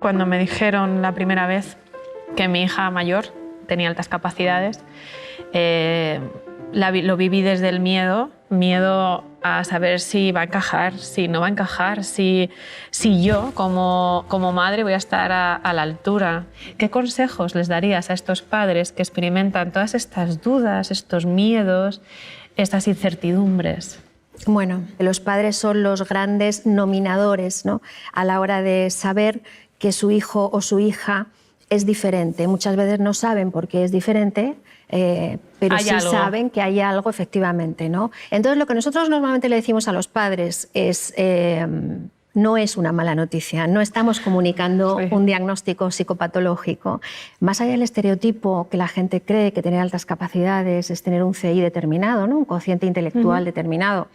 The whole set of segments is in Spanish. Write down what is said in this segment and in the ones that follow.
cuando me dijeron la primera vez que mi hija mayor tenía altas capacidades, lo viví desde el miedo a saber si va a encajar, si no va a encajar, si yo como madre voy a estar a la altura. ¿Qué consejos les darías a estos padres que experimentan todas estas dudas, estos miedos, estas incertidumbres? Bueno, los padres son los grandes nominadores, ¿no?, a la hora de saber que su hijo o su hija es diferente. Muchas veces no saben por qué es diferente, pero sí saben que hay algo, efectivamente, ¿no? Entonces, lo que nosotros normalmente le decimos a los padres es no es una mala noticia, no estamos comunicando un diagnóstico psicopatológico. Más allá del estereotipo que la gente cree que tener altas capacidades es tener un CI determinado, ¿no?, un cociente intelectual determinado,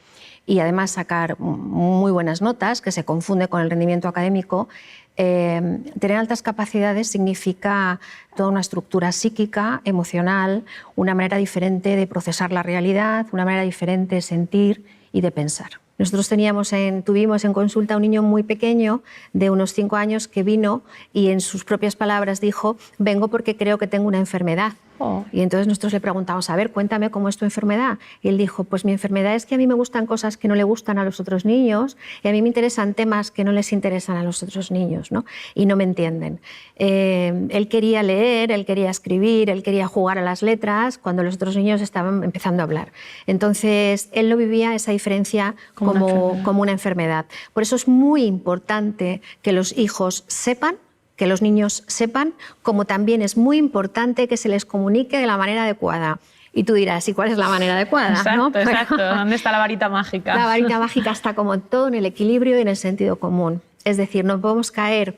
y además sacar muy buenas notas, que se confunde con el rendimiento académico. Tener altas capacidades significa toda una estructura psíquica, emocional, una manera diferente de procesar la realidad, una manera diferente de sentir y de pensar. Nosotros tuvimos en consulta a un niño muy pequeño, de unos 5 años, que vino y en sus propias palabras dijo: vengo porque creo que tengo una enfermedad. Y entonces nosotros le preguntamos: a ver, cuéntame cómo es tu enfermedad. Y él dijo: pues mi enfermedad es que a mí me gustan cosas que no le gustan a los otros niños, y a mí me interesan temas que no les interesan a los otros niños, ¿no?, y no me entienden. Él quería leer, él quería escribir, él quería jugar a las letras cuando los otros niños estaban empezando a hablar. Entonces él no vivía esa diferencia como una enfermedad. Por eso es muy importante que los hijos sepan, que los niños sepan, como también es muy importante que se les comunique de la manera adecuada. Y tú dirás: ¿y cuál es la manera adecuada? Exacto, ¿no? exacto. ¿Dónde está la varita mágica? La varita mágica está como en todo, en el equilibrio y en el sentido común. Es decir, no podemos caer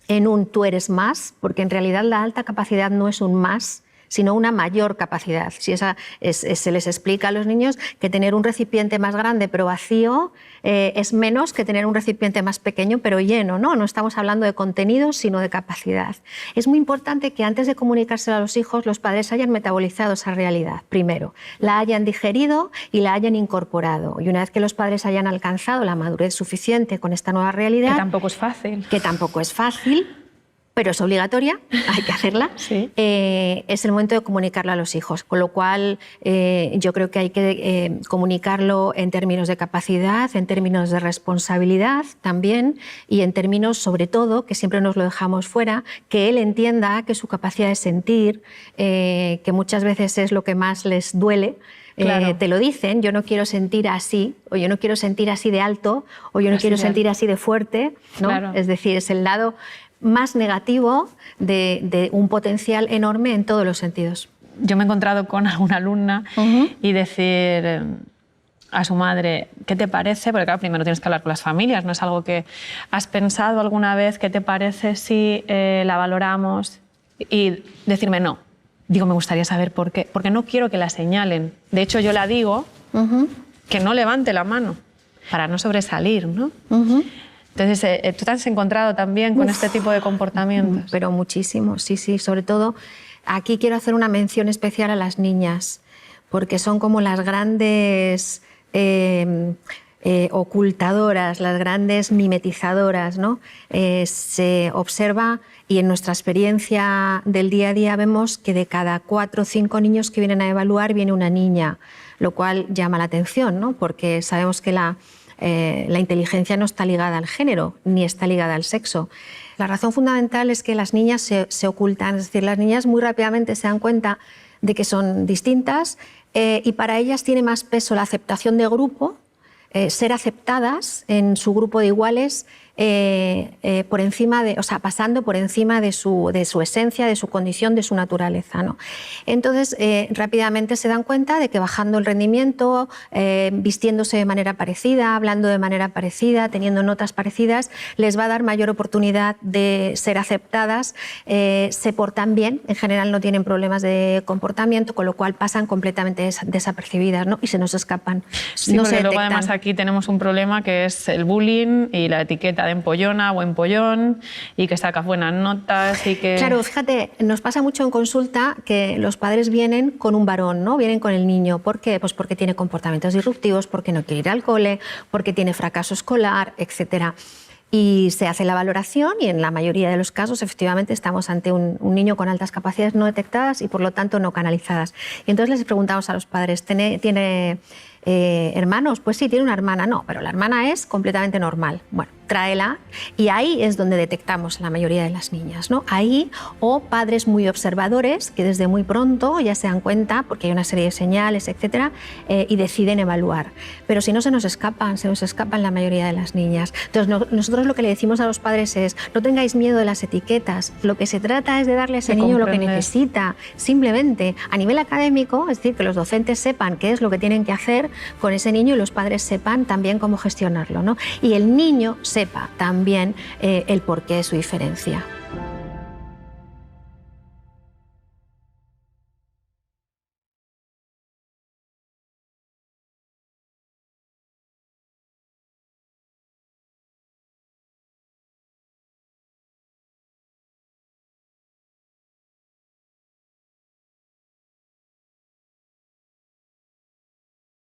en un tú eres más, porque en realidad la alta capacidad no es un más, sino una mayor capacidad. Si se les explica a los niños que tener un recipiente más grande pero vacío es menos que tener un recipiente más pequeño pero lleno. No estamos hablando de contenidos, sino de capacidad. Es muy importante que antes de comunicárselo a los hijos, los padres hayan metabolizado esa realidad, primero, la hayan digerido y la hayan incorporado. Y una vez que los padres hayan alcanzado la madurez suficiente con esta nueva realidad... Que tampoco es fácil. Que tampoco es fácil, pero es obligatoria, hay que hacerla. Sí. Es el momento de comunicarlo a los hijos, con lo cual yo creo que hay que comunicarlo en términos de capacidad, en términos de responsabilidad también, y en términos, sobre todo, que siempre nos lo dejamos fuera, que él entienda que su capacidad de sentir, que muchas veces es lo que más les duele. Claro. Te lo dicen: yo no quiero sentir así, o yo no quiero sentir así de alto, o yo no quiero sentir así de fuerte, ¿no? Claro. Es decir, es el lado más negativo de un potencial enorme en todos los sentidos. Yo me he encontrado con alguna alumna y decir a su madre: ¿qué te parece? Porque claro, primero tienes que hablar con las familias, no es algo que has pensado alguna vez. ¿Qué te parece si la valoramos? Y decirme: no. Digo, me gustaría saber por qué, porque no quiero que la señalen. De hecho, yo la digo que no levante la mano para no sobresalir, ¿no? Entonces, ¿tú te has encontrado también con este tipo de comportamientos? Pero muchísimo, sí. Sobre todo, aquí quiero hacer una mención especial a las niñas, porque son como las grandes ocultadoras, las grandes mimetizadoras, ¿no? Se observa, y en nuestra experiencia del día a día vemos que de cada 4 o 5 niños que vienen a evaluar viene una niña, lo cual llama la atención, ¿no? Porque sabemos que la inteligencia no está ligada al género, ni está ligada al sexo. La razón fundamental es que las niñas se ocultan, es decir, las niñas muy rápidamente se dan cuenta de que son distintas, y para ellas tiene más peso la aceptación de grupo, ser aceptadas en su grupo de iguales, por encima de, o sea, pasando por encima de su esencia, de su condición, de su naturaleza, ¿no? Entonces, rápidamente se dan cuenta de que bajando el rendimiento, vistiéndose de manera parecida, hablando de manera parecida, teniendo notas parecidas, les va a dar mayor oportunidad de ser aceptadas, se portan bien, en general no tienen problemas de comportamiento, con lo cual pasan completamente desapercibidas, ¿no? Y se nos escapan. Sí, no se detectan. Luego además aquí tenemos un problema que es el bullying y la etiqueta de empollona o empollón, y que sacas buenas notas y que... Claro, fíjate, nos pasa mucho en consulta que los padres vienen con un varón, ¿no? Vienen con el niño. ¿Por qué? Pues porque tiene comportamientos disruptivos, porque no quiere ir al cole, porque tiene fracaso escolar, etc. y se hace la valoración y en la mayoría de los casos efectivamente estamos ante un niño con altas capacidades no detectadas y por lo tanto no canalizadas. Y entonces les preguntamos a los padres, ¿tiene hermanos? Pues sí, tiene una hermana. No, pero la hermana es completamente normal. Bueno, tráela, y ahí es donde detectamos la mayoría de las niñas, ¿no? Ahí, o padres muy observadores que desde muy pronto ya se dan cuenta, porque hay una serie de señales, etcétera, y deciden evaluar. Pero si no, se nos escapan la mayoría de las niñas. Entonces nosotros lo que le decimos a los padres es: no tengáis miedo de las etiquetas, lo que se trata es de darle a ese niño lo que necesita, simplemente a nivel académico, es decir, que los docentes sepan qué es lo que tienen que hacer con ese niño y los padres sepan también cómo gestionarlo, ¿no? Y el niño sepa también el porqué de su diferencia.